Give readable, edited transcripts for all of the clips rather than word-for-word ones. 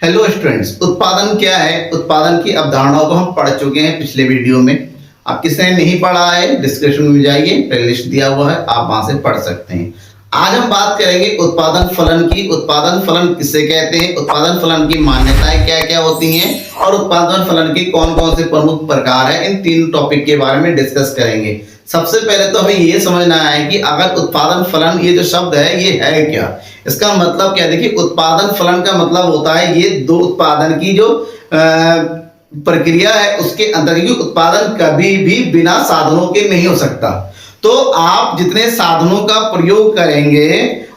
Hello students, उत्पादन क्या है? उत्पादन की अवधारणाओं को हम पढ़ चुके हैं पिछले वीडियो में। आप किसने नहीं पढ़ा है, डिस्क्रिप्शन में जाइए, प्लेलिस्ट दिया हुआ है, आप वहां से पढ़ सकते हैं। आज हम बात करेंगे उत्पादन फलन की। उत्पादन फलन किसे कहते हैं, उत्पादन फलन की मान्यताएं क्या क्या होती हैं और उत्पादन फलन के कौन कौन से प्रमुख प्रकार है, इन तीन टॉपिक के बारे में डिस्कस करेंगे। सबसे पहले तो हमें ये समझना है कि अगर उत्पादन फलन ये जो शब्द है ये है क्या, इसका मतलब क्या। देखिए, उत्पादन फलन का मतलब होता है ये दो उत्पादन की जो प्रक्रिया है उसके अंदर, क्योंकि उत्पादन कभी भी बिना साधनों के नहीं हो सकता। तो आप जितने साधनों का प्रयोग करेंगे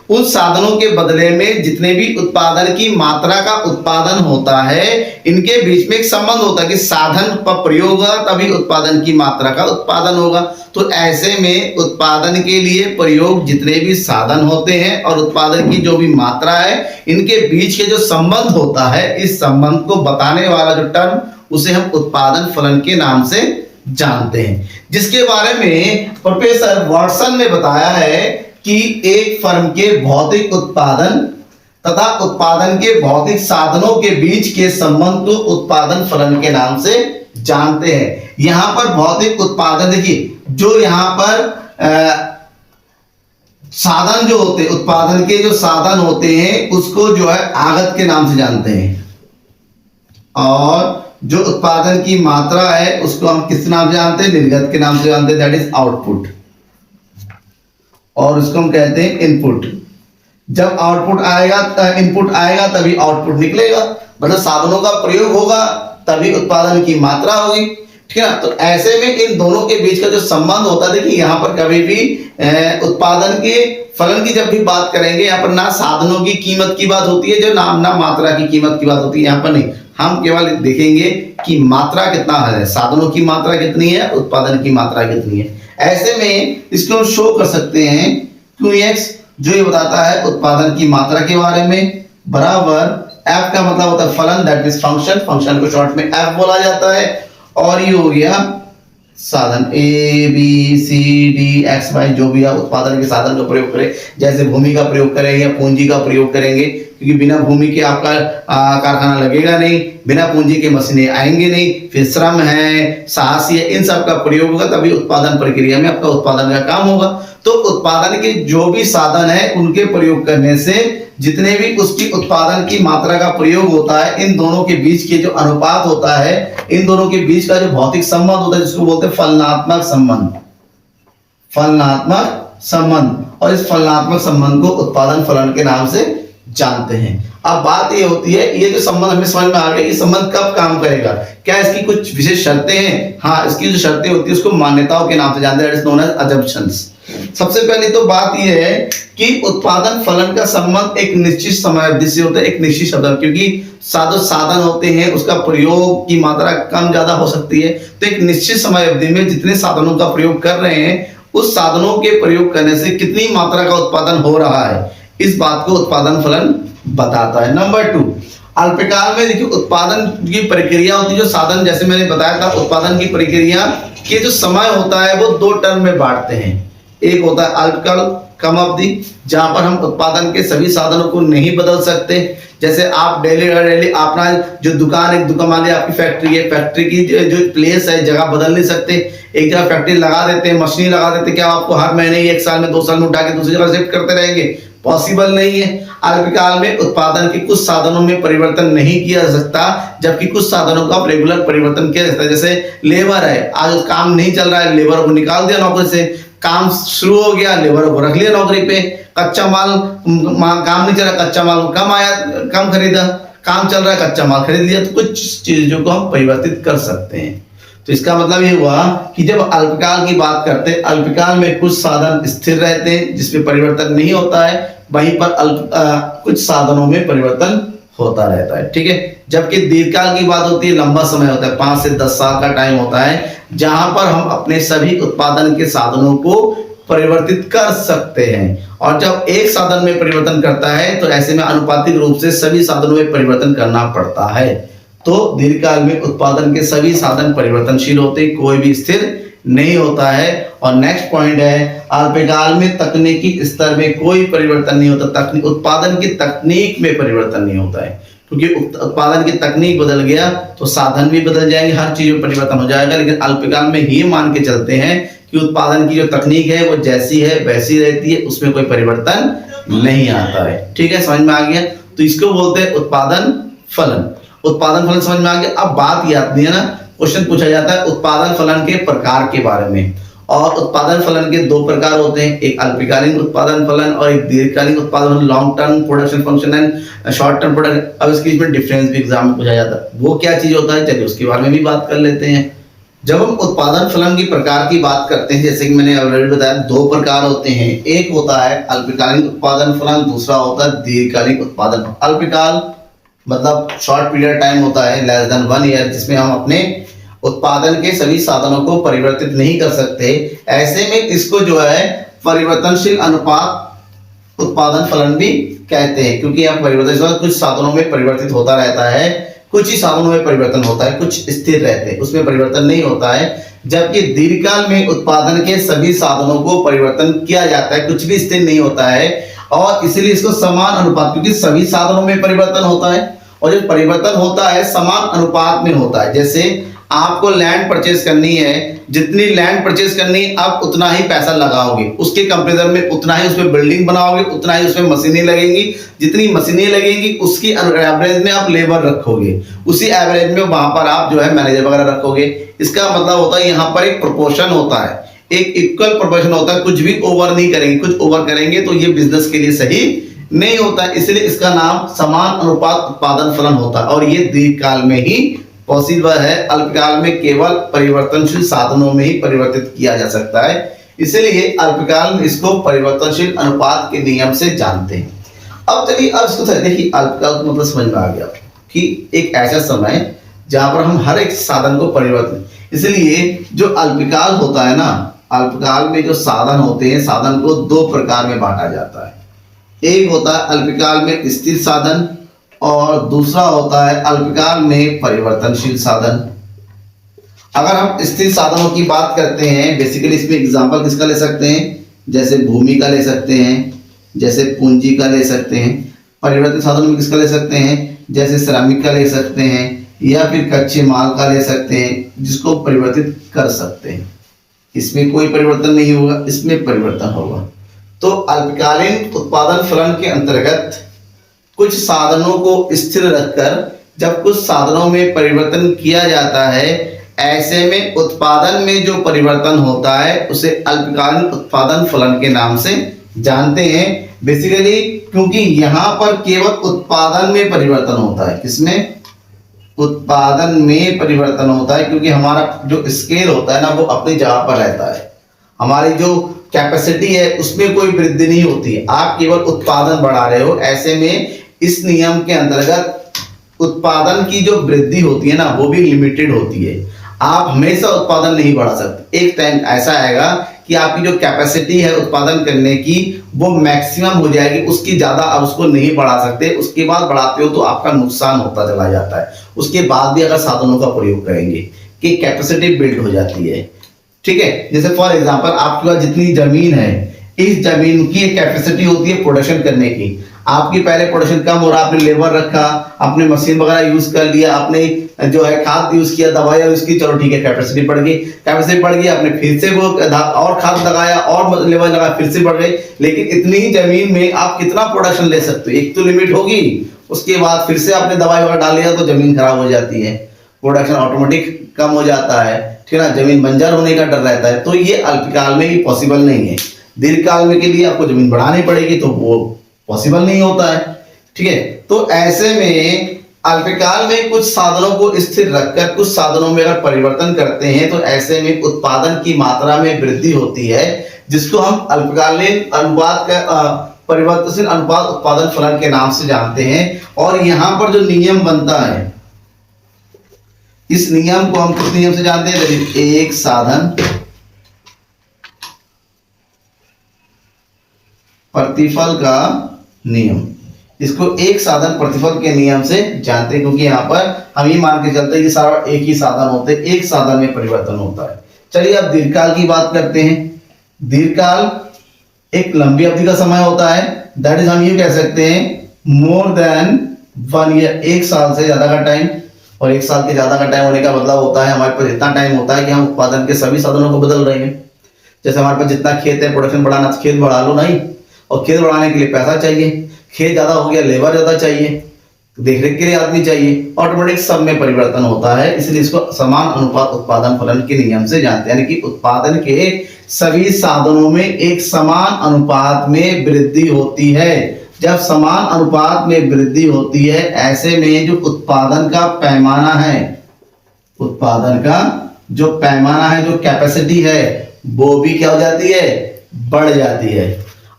उन साधनों के बदले में जितने भी उत्पादन की मात्रा का उत्पादन होता है, इनके बीच में एक संबंध होता है कि साधन का प्रयोग होगा तभी उत्पादन की मात्रा का उत्पादन होगा। तो ऐसे में उत्पादन के लिए प्रयोग जितने भी साधन होते हैं और उत्पादन की जो भी मात्रा है, इनके बीच के जो संबंध होता है, इस संबंध को बताने वाला जो टर्म, उसे हम उत्पादन फलन के नाम से जानते हैं, जिसके बारे में प्रोफेसर वाटसन ने बताया है कि एक फर्म के भौतिक उत्पादन तथा उत्पादन के भौतिक साधनों के बीच के संबंध को उत्पादन फलन के नाम से जानते हैं। यहां पर भौतिक उत्पादन, देखिए, जो यहां पर साधन जो होते हैं, उत्पादन के जो साधन होते हैं उसको जो है आगत के नाम से जानते हैं, और जो उत्पादन की मात्रा है उसको हम किस नाम से जानते हैं, निर्गत के नाम से जानते हैं, दैट इज आउटपुट, और उसको हम कहते हैं इनपुट। जब आउटपुट आएगा, इनपुट आएगा तभी आउटपुट निकलेगा, मतलब साधनों का प्रयोग होगा तभी उत्पादन की मात्रा होगी, ठीक है ना। तो ऐसे में इन दोनों के बीच का जो संबंध होता है, देखिए यहाँ पर कभी भी उत्पादन के फलन की जब भी बात करेंगे, यहाँ पर ना साधनों की कीमत की बात होती है जो ना मात्रा की कीमत की बात होती है, यहाँ पर नहीं। हम केवल देखेंगे कि मात्रा कितना है, साधनों की मात्रा कितनी है, उत्पादन की मात्रा कितनी है। ऐसे में इसको हम शो कर सकते हैं QX, जो ये बताता है उत्पादन की मात्रा के बारे में, बराबर F का मतलब होता है फलन, दैट इज फंक्शन, फंक्शन को शॉर्ट में F बोला जाता है, और ये हो गया साधन ABCDXY, जो भी आप उत्पादन के साधन का प्रयोग करें, जैसे भूमि का प्रयोग करें या पूंजी का प्रयोग करेंगे, क्योंकि बिना भूमि के आपका कारखाना लगेगा नहीं, बिना पूंजी के मशीनें आएंगे नहीं, फिर श्रम है, साहस है, इन सब का प्रयोग होगा तभी उत्पादन प्रक्रिया में आपका उत्पादन का काम होगा। तो उत्पादन के जो भी साधन है उनके प्रयोग करने से जितने भी उसकी उत्पादन की मात्रा का प्रयोग होता है, इन दोनों के बीच के जो अनुपात होता है, इन दोनों के बीच का जो भौतिक संबंध होता है, जिसको बोलते हैं फलनात्मक संबंध, फलनात्मक संबंध, और इस फलनात्मक संबंध को उत्पादन फलन के नाम से जानते हैं। अब बात ये होती है, ये जो संबंध हमें समझ में आ गया, ये संबंध कब काम करेगा, क्या इसकी कुछ विशेष शर्तें हैं? हाँ, इसकी जो शर्तें होती है उसको मान्यताओं के नाम से जानते हैं, that is known as assumptions. सबसे पहले तो बात यह है कि उत्पादन फलन का संबंध एक निश्चित समय अवधि से होता है, एक निश्चित शब्द, क्योंकि साधन होते हैं उसका प्रयोग की मात्रा कम ज्यादा हो सकती है, तो एक निश्चित समय अवधि में जितने साधनों का प्रयोग कर रहे हैं उस साधनों के प्रयोग करने से कितनी मात्रा का उत्पादन हो रहा है, इस बात को उत्पादन फलन बताता है। नंबर 2, अल्पकाल में देखिए उत्पादन की प्रक्रिया होती है, जो साधन, जैसे मैंने बताया था, उत्पादन की प्रक्रिया के जो समय होता है वो दो टर्म में बांटते हैं। एक होता है अल्पकाल, कम अवधि, जहां पर हम उत्पादन के सभी साधनों को नहीं बदल सकते, जैसे आप डेली अपना जो दुकान, एक दुकान मान लीजिए आपकी फैक्ट्री है, फैक्ट्री की जो प्लेस है, जगह बदल नहीं सकते, एक जगह फैक्ट्री लगा देते हैं, मशीन लगा देते हैं, क्या आपको हर महीने, एक साल में, 2 साल में उठा के दूसरी जगह शिफ्ट करते रहेंगे? पॉसिबल नहीं है। अल्पकाल में उत्पादन के कुछ साधनों में परिवर्तन नहीं किया जा सकता, जबकि कुछ साधनों का रेगुलर परिवर्तन किया जाता है। जैसे लेबर है, आज काम नहीं चल रहा है, लेबर को निकाल दिया नौकरी से, काम शुरू हो गया, लेबर को रख लिया नौकरी पे, कच्चा माल काम नहीं चल रहा, कच्चा माल कम आया, कम खरीदा, काम चल रहा है, कच्चा माल खरीद लिया। तो कुछ चीजों को हम परिवर्तित कर सकते हैं। तो इसका मतलब ये हुआ कि जब अल्पकाल की बात करते हैं, अल्पकाल में कुछ साधन स्थिर रहते हैं जिसमें परिवर्तन नहीं होता है, वहीं पर कुछ साधनों में परिवर्तन होता रहता है, ठीक है। जबकि दीर्घकाल की बात होती है, लंबा समय होता है, 5 से 10 साल का टाइम होता है, जहां पर हम अपने सभी उत्पादन के साधनों को परिवर्तित कर सकते हैं। और जब एक साधन में परिवर्तन करता है तो ऐसे में आनुपातिक रूप से सभी साधनों में परिवर्तन करना पड़ता है। तो दीर्घकाल में उत्पादन के सभी साधन परिवर्तनशील होते हैं, कोई भी स्थिर नहीं होता है। और नेक्स्ट पॉइंट है, अल्पकाल में तकनीकी स्तर में कोई परिवर्तन नहीं होता, उत्पादन की तकनीक में परिवर्तन नहीं होता है। क्योंकि उत्पादन की तकनीक बदल गया तो साधन भी बदल जाएंगे, हर चीज में परिवर्तन हो जाएगा। लेकिन अल्पकाल में ये मान के चलते हैं कि उत्पादन की जो तकनीक है वो जैसी है वैसी रहती है, उसमें कोई परिवर्तन नहीं आता है। ठीक है, समझ में आ गया। तो इसको बोलते हैं उत्पादन फलन। उत्पादन फलन समझ में आ गया। अब बात ये आती है ना, क्वेश्चन पूछा जाता है उत्पादन फलन के प्रकार के बारे में। और उत्पादन फलन के दो प्रकार होते हैं, एक अल्पकालीन उत्पादन फलन और एक दीर्घकालीन उत्पादन, long term production function and short term product. अब इसके बीच में डिफरेंस भी एग्जाम में पूछा जाता है, वो क्या चीज होता है, चलिए उसके बारे में भी बात कर लेते हैं। जब हम उत्पादन फलन की प्रकार की बात करते हैं, जैसे कि मैंने ऑलरेडी बताया, दो प्रकार होते हैं। एक होता है अल्पकालीन उत्पादन फलन, दूसरा होता है दीर्घकालीन उत्पादन। अल्पकाल मतलब शॉर्ट पीरियड टाइम होता है, लेस देन 1 ईयर, जिसमें हम अपने उत्पादन के सभी साधनों को परिवर्तित नहीं कर सकते। ऐसे में इसको जो है परिवर्तनशील अनुपात उत्पादन फलन भी कहते हैं, क्योंकि यहाँ परिवर्तन कुछ साधनों में परिवर्तित होता रहता है, कुछ ही साधनों में परिवर्तन होता है, कुछ स्थिर रहते हैं, उसमें परिवर्तन नहीं होता है। जबकि दीर्घकाल में उत्पादन के सभी साधनों को परिवर्तन किया जाता है, कुछ भी स्थिर नहीं होता है। और इसलिए इसको समान अनुपात, क्योंकि सभी साधनों में परिवर्तन होता है और जो परिवर्तन होता है समान अनुपात में होता है। जैसे आपको लैंड परचेज करनी है, जितनी लैंड परचेज करनी है आप उतना ही पैसा लगाओगे, उसके कंपैरिजन में उतना ही उसमें बिल्डिंग बनाओगे, उतना ही उसमें मशीनें लगेंगी, जितनी मशीनें लगेंगी उसकी एवरेज में आप लेबर रखोगे, उसी एवरेज में वहां पर आप जो है मैनेजर वगैरह रखोगे। इसका मतलब होता है यहाँ पर एक प्रोपोर्शन होता है, एक इक्वल प्रोपोर्शन होता है, कुछ भी ओवर नहीं करेंगे, कुछ ओवर करेंगे तो ये बिजनेस के लिए सही नहीं होता है। इसलिए इसका नाम समान अनुपात उत्पादन फलन होता है और ये दीर्घकाल में ही पॉसिबल है, अल्पकाल में केवल परिवर्तनशील साधनों में ही परिवर्तित किया जा सकता है। इसलिए अल्पकाल में इसको परिवर्तनशील अनुपात के नियम से जानते हैं। अब चलिए अब इसको देखिए, अल्पकाल का मतलब समझ में आ गया कि एक ऐसा समय जहां पर हम हर एक साधन को परिवर्तन, इसलिए जो अल्पकाल होता है ना, अल्पकाल में जो साधन होते हैं, साधन को दो प्रकार में बांटा जाता है। एक होता है अल्पकाल में स्थिर साधन और दूसरा होता है अल्पकाल में परिवर्तनशील साधन। अगर हम स्थिर साधनों की बात करते हैं, बेसिकली इसमें एग्जांपल किसका ले सकते हैं, जैसे भूमि का ले सकते हैं, जैसे पूंजी का ले सकते हैं। परिवर्तन साधनों में किसका ले सकते हैं, जैसे श्रमिक का ले सकते हैं या फिर कच्चे माल का ले सकते हैं, जिसको परिवर्तित कर सकते हैं। इसमें कोई परिवर्तन नहीं होगा, इसमें परिवर्तन होगा। तो अल्पकालीन उत्पादन फलन के अंतर्गत कुछ साधनों को स्थिर रखकर जब कुछ साधनों में परिवर्तन किया जाता है, ऐसे में उत्पादन में जो परिवर्तन होता है उसे अल्पकालीन उत्पादन फलन के नाम से जानते हैं। बेसिकली क्योंकि यहाँ पर केवल उत्पादन में परिवर्तन होता है, किसमें, उत्पादन में परिवर्तन होता है, क्योंकि हमारा जो स्केल होता है ना वो अपनी जगह पर रहता है, हमारी जो कैपेसिटी है उसमें कोई वृद्धि नहीं होती है, आप केवल उत्पादन बढ़ा रहे हो। ऐसे में इस नियम के अंतर्गत उत्पादन की जो वृद्धि होती है ना वो भी लिमिटेड होती है, आप हमेशा उत्पादन नहीं बढ़ा सकते। एक टाइम ऐसा आएगा कि आपकी जो कैपेसिटी है उत्पादन करने की वो मैक्सिमम हो जाएगी, उसकी ज्यादा आप उसको नहीं बढ़ा सकते, उसके बाद बढ़ाते हो तो आपका नुकसान होता चला जाता है। उसके बाद भी अगर साधनों का प्रयोग करेंगे कि कैपेसिटी बिल्ड हो जाती है। ठीक है, जैसे फॉर एग्जांपल आपके पास जितनी जमीन है, इस जमीन की एक कैपेसिटी होती है प्रोडक्शन करने की। आपकी पहले प्रोडक्शन कम हो रहा, आपने लेबर रखा, आपने मशीन वगैरह यूज कर लिया, आपने जो है खाद यूज किया, दवाई यूज की, चलो ठीक है कैपेसिटी बढ़ गई, कैपेसिटी बढ़ गई, आपने फिर से वो और खाद लगाया और लेबर लगाया, फिर से बढ़ गई। लेकिन इतनी ही जमीन में आप कितना प्रोडक्शन ले सकते हो, एक तो लिमिट होगी, उसके बाद फिर से आपने दवाई वगैरह डाल लिया तो जमीन खराब हो जाती है, प्रोडक्शन ऑटोमेटिक कम हो जाता है, ठीक है ना, जमीन बंजर होने का डर रहता है। तो ये अल्पकाल में ही पॉसिबल नहीं है। दीर्घकाल में के लिए आपको जमीन बढ़ानी पड़ेगी तो वो पॉसिबल नहीं होता है। ठीक है, तो ऐसे में अल्पकाल में कुछ साधनों को स्थिर रखकर कुछ साधनों में अगर परिवर्तन करते हैं तो ऐसे में उत्पादन की मात्रा में वृद्धि होती है, जिसको हम अल्पकालीन अनुपात का परिवर्तनशील अनुपात उत्पादन फलन के नाम से जानते हैं। और यहाँ पर जो नियम बनता है, इस नियम को हम किस नियम से जानते हैं, एक साधन प्रतिफल का नियम, इसको एक साधन प्रतिफल के नियम से जानते हैं, क्योंकि यहाँ पर हम ये मान के चलते हैं कि सारा एक ही साधन होते हैं, एक साधन में परिवर्तन होता है। चलिए अब दीर्घकाल की बात करते हैं। दीर्घकाल एक लंबी अवधि का समय होता है, दैट इज हम ये कह सकते हैं मोर देन 1 ईयर, 1 साल से ज्यादा का टाइम। और 1 साल के ज्यादा का टाइम होने का मतलब होता है हमारे पास इतना टाइम होता है कि हम उत्पादन के सभी साधनों को बदल रहे हैं। जैसे हमारे पास जितना खेत है, प्रोडक्शन बढ़ाना, खेत बढ़ा लो नहीं, और खेत बढ़ाने के लिए पैसा चाहिए, खेत ज्यादा हो गया, लेबर ज्यादा चाहिए, देखरेख के लिए आदमी चाहिए, ऑटोमेटिक सब में परिवर्तन होता है। इसलिए इसको समान अनुपात उत्पादन फलन के नियम से जानते हैं, यानी कि उत्पादन के सभी साधनों में एक समान अनुपात में वृद्धि होती है। जब समान अनुपात में वृद्धि होती है, ऐसे में जो उत्पादन का पैमाना है, उत्पादन का जो पैमाना है, जो कैपेसिटी है, वो भी क्या हो जाती है, बढ़ जाती है।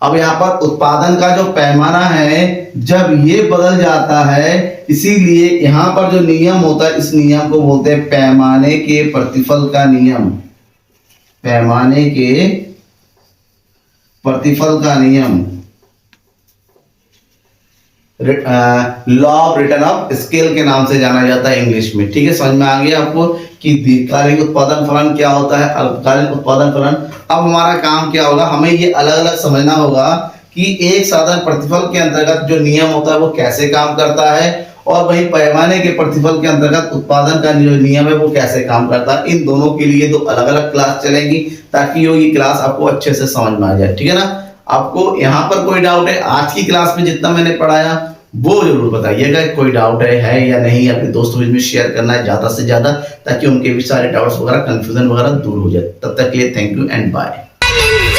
अब यहाँ पर उत्पादन का जो पैमाना है, जब ये बदल जाता है, इसीलिए यहाँ पर जो नियम होता है, इस नियम को बोलते हैं पैमाने के प्रतिफल का नियम। पैमाने के प्रतिफल का नियम, law of return of scale के नाम से जाना जाता है इंग्लिश में। ठीक है, समझ में आ गया आपको कि दीर्घकालिक उत्पादन फलन क्या होता है, अल्पकालिक उत्पादन फलन। अब हमारा काम क्या होगा, हमें ये अलग अलग समझना होगा कि एक साधन प्रतिफल के अंतर्गत जो नियम होता है वो कैसे काम करता है, और वही पैमाने के प्रतिफल के अंतर्गत उत्पादन का जो नियम है वो कैसे काम करता है। इन दोनों के लिए 2 अलग अलग क्लास चलेंगी, ताकि ये क्लास आपको अच्छे से समझ में आ जाए। ठीक है ना। आपको यहाँ पर कोई डाउट है, आज की क्लास में जितना मैंने पढ़ाया वो जरूर बताइएगा, कोई डाउट है या नहीं, अपने दोस्तों में शेयर करना है ज्यादा से ज्यादा, ताकि उनके भी सारे डाउट्स वगैरह, कंफ्यूजन वगैरह दूर हो जाए। तब तक के लिए थैंक यू एंड बाय।